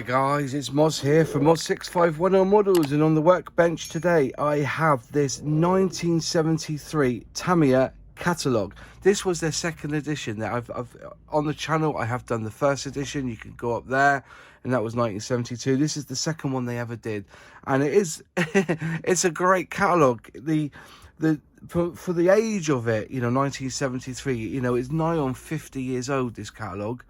Hi guys, it's Moz here for Moz6510 Models, and on the workbench today I have this 1973 Tamiya Catalogue. This was their second edition. That I've on the channel I have done the first edition. You can go up there, and that was 1972. This is the second one they ever did, and it is it's a great catalogue. For the age of it, 1973, it's nigh on 50 years old, this catalogue.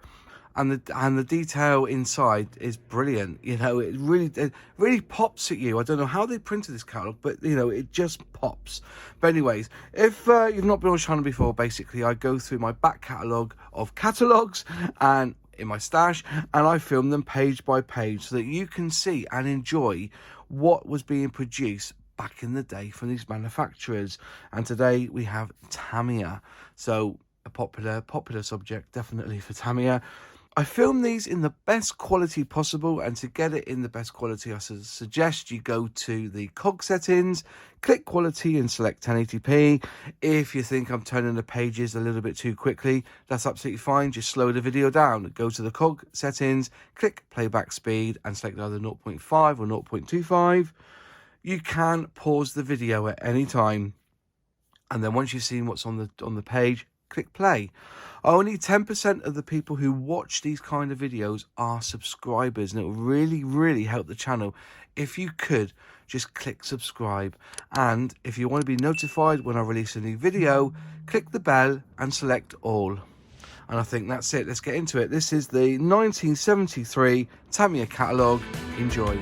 And the detail inside is brilliant. It really pops at you. I don't know how they printed this catalogue, but it just pops. But anyways, if you've not been on the channel before, basically I go through my back catalogue of catalogues and in my stash, and I film them page by page so that you can see and enjoy what was being produced back in the day from these manufacturers. And today we have Tamiya, so a popular subject definitely for Tamiya. I filmed these in the best quality possible, and to get it in the best quality I suggest you go to the cog settings, click quality and select 1080p. If you think I'm turning the pages a little bit too quickly, that's absolutely fine. Just slow the video down, go to the cog settings, click playback speed and select either 0.5 or 0.25. You can pause the video at any time, and then once you've seen what's on the page, click play. Only 10% of the people who watch these kind of videos are subscribers, and it will really help the channel if you could just click subscribe. And if you want to be notified when I release a new video, click the bell and select all. And I think that's it. Let's get into it. This is the 1973 Tamiya Catalogue. Enjoy.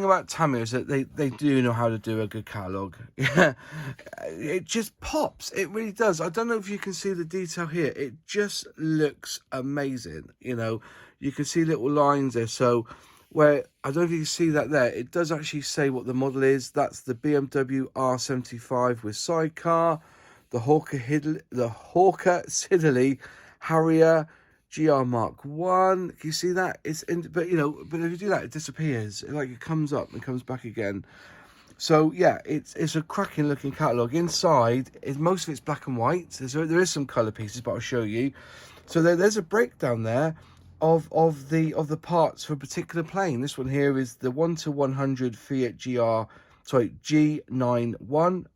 About Tamiya is that they do know how to do a good catalogue. Yeah, it just pops. It really does. I don't know if you can see the detail here. It just looks amazing. You can see little lines there. So where, I don't know if you can see that there, it does actually say what the model is. That's the BMW R75 with sidecar. the Hawker Siddeley Harrier GR Mark 1. Can you see that? It's in, but you know, but if you do that, it disappears. Like it comes up and comes back again. So yeah, it's a cracking looking catalogue. Inside is most of it's black and white. There is some colour pieces, but I'll show you. So there's a breakdown there of the parts for a particular plane. This one here is the 1 to 100 Fiat G91,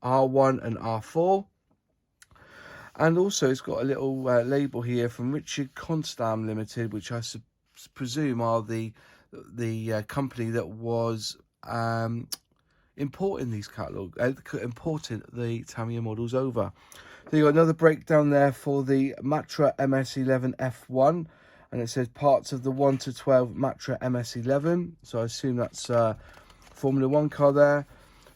R1 and R4. And also it's got a little label here from Richard Constam Limited, which I presume are the company that was importing these catalogue, importing the Tamiya models over. So you got another breakdown there for the Matra MS11 F1, and it says parts of the 1 to 12 Matra MS11. So I assume that's Formula 1 car there.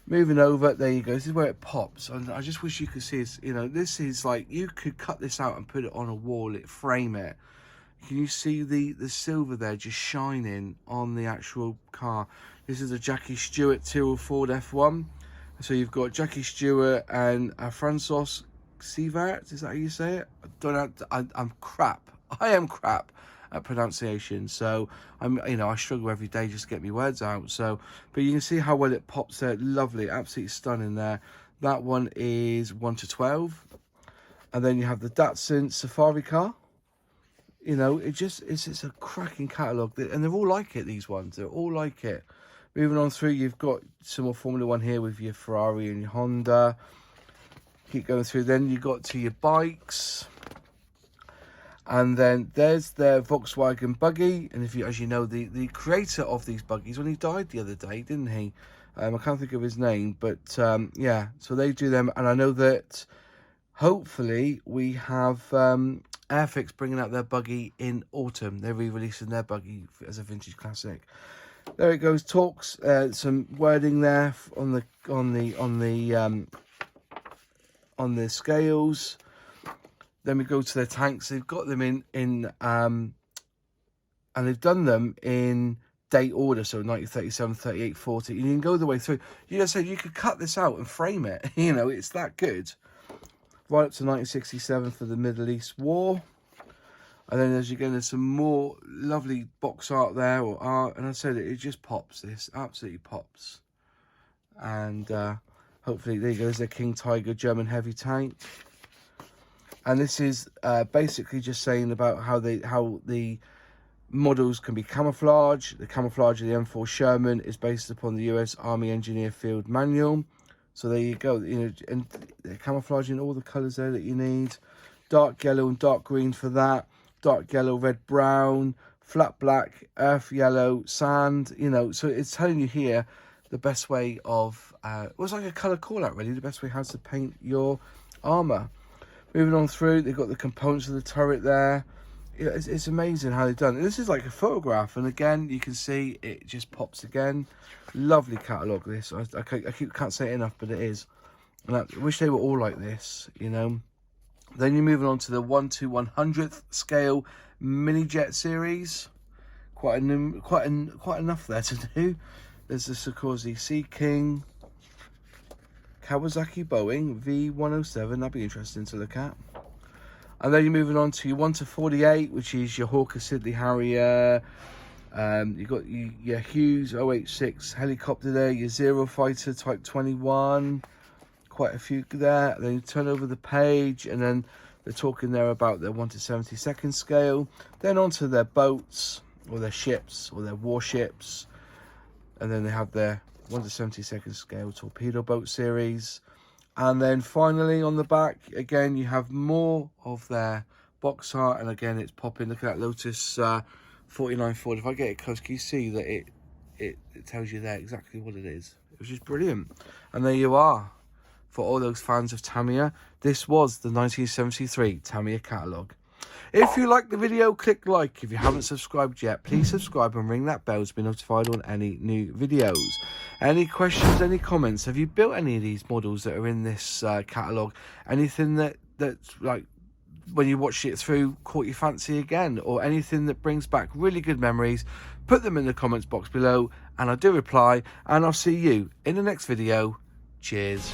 Moving over, there you go. This is where it pops. And I just wish you could see it. You know, this is like, you could cut this out and put it on a wall, frame it. Can you see the silver there just shining on the actual car? This is a Jackie Stewart Tyrrell Ford F1. So you've got Jackie Stewart and Francois Sievert. Is that how you say it? I don't know. I'm crap. I am crap at pronunciation, so I struggle every day just to get my words out. So, but you can see how well it pops there. Lovely, absolutely stunning there. That one is 1 to 12, and then you have the Datsun Safari Car. You know, it's a cracking catalogue, and they're all like it. These ones, they're all like it. Moving on through, you've got some more Formula 1 here with your Ferrari and your Honda. Keep going through. Then you got to your bikes. And then there's their Volkswagen Buggy, and as you know, the creator of these buggies, when he died the other day, didn't he? I can't think of his name, but yeah. So they do them, and I know that hopefully we have Airfix bringing out their buggy in autumn. They're re-releasing their buggy as a vintage classic. There it goes. Talks some wording there on the scales. Then we go to their tanks. They've got them in and they've done them in date order, so 1937, 38, 40. You can go the way through. You know, so you could cut this out and frame it. You know, it's that good. Right up to 1967 for the Middle East War. And then as you go, there's some more lovely box art there, or art, and I said it just pops. This absolutely pops. And hopefully, there you go. There's a King Tiger German heavy tank. And this is basically just saying about how the models can be camouflage. The camouflage of the M4 Sherman is based upon the US Army Engineer Field Manual. So there you go. You know, and they're camouflaging all the colours there that you need. Dark yellow and dark green for that. Dark yellow, red, brown, flat black, earth yellow, sand. You know, so it's telling you here the best way of. It was like a colour call out, really. The best way how to paint your armour. Moving on through, they've got the components of the turret there. It's amazing how they've done it. This is like a photograph, and again, you can see it just pops again. Lovely catalogue, this. I can't say it enough, but it is. And I wish they were all like this, you know. Then you're moving on to the 1 to 100th scale Minijet series. Quite enough there to do. There's the Sikorsky Sea King. Kawasaki Boeing V107, that'd be interesting to look at. And then you're moving on to your 1 to 48, which is your Hawker Siddeley Harrier. You've got your Hughes 086 helicopter there, your Zero Fighter Type 21. Quite a few there. Then you turn over the page, and then they're talking there about their 1 to 72nd scale. Then onto their boats, or their ships, or their warships. And then they have their 1 to 72nd scale torpedo boat series. And then finally on the back, again, you have more of their box art. And again, it's popping. Look at that Lotus 49 Ford. If I get it close, can you see that it tells you there exactly what it is? It was just brilliant. And there you are. For all those fans of Tamiya, this was the 1973 Tamiya Catalogue. If you liked the video, click like. If you haven't subscribed yet, please subscribe and ring that bell to be notified on any new videos. Any questions, any comments? Have you built any of these models that are in this catalogue? Anything that's like, when you watched it through, caught your fancy again? Or anything that brings back really good memories? Put them in the comments box below, and I do reply. And I'll see you in the next video. Cheers.